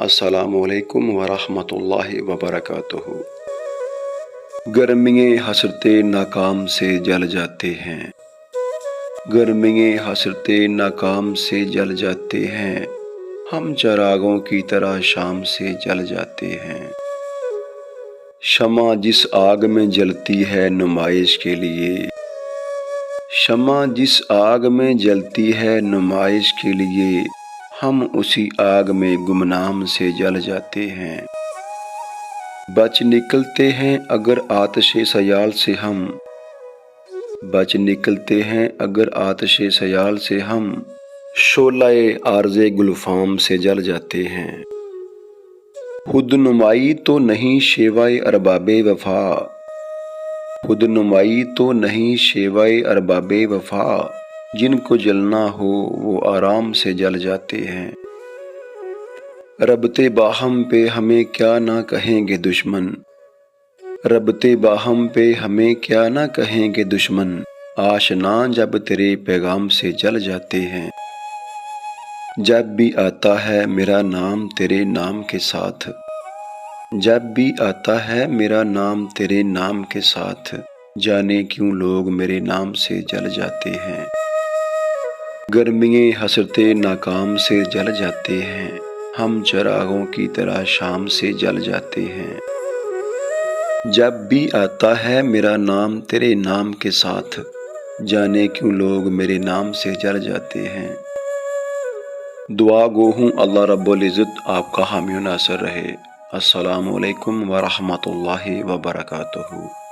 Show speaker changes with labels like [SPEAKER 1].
[SPEAKER 1] السلام علیکم ورحمۃ اللہ وبرکاتہ۔ گرمییں حسرتے ناکام سے جل جاتے ہیں، گرمییں حسرتے ناکام سے جل جاتے ہیں، ہم چراغوں کی طرح شام سے جل جاتے ہیں۔ شمع جس آگ میں جلتی ہے نمائش کے لیے، شمع جس آگ میں جلتی ہے نمائش کے لیے، ہم اسی آگ میں گمنام سے جل جاتے ہیں۔ بچ نکلتے ہیں اگر آتش سیال سے ہم، بچ نکلتے ہیں اگر آتش سیال سے ہم، شعلہ عارض گلفام سے جل جاتے ہیں۔ خود نمائی تو نہیں شیوائے ارباب وفا، خود نمائی تو نہیں شیوائے ارباب وفا، جن کو جلنا ہو وہ آرام سے جل جاتے ہیں۔ ربط باہم پہ ہمیں کیا نہ کہیں گے دشمن، ربط باہم پہ ہمیں کیا نہ کہیں گے دشمن، آشنا جب تیرے پیغام سے جل جاتے ہیں۔ جب بھی آتا ہے میرا نام تیرے نام کے ساتھ، جب بھی آتا ہے میرا نام تیرے نام کے ساتھ، جانے کیوں لوگ میرے نام سے جل جاتے ہیں۔ گرمییں حسرتے ناکام سے جل جاتے ہیں، ہم چراغوں کی طرح شام سے جل جاتے ہیں۔ جب بھی آتا ہے میرا نام تیرے نام کے ساتھ، جانے کیوں لوگ میرے نام سے جل جاتے ہیں۔ دعا گو ہوں اللہ رب العزت آپ کا حامی و ناصر رہے۔ السلام علیکم ورحمۃ اللہ وبرکاتہ۔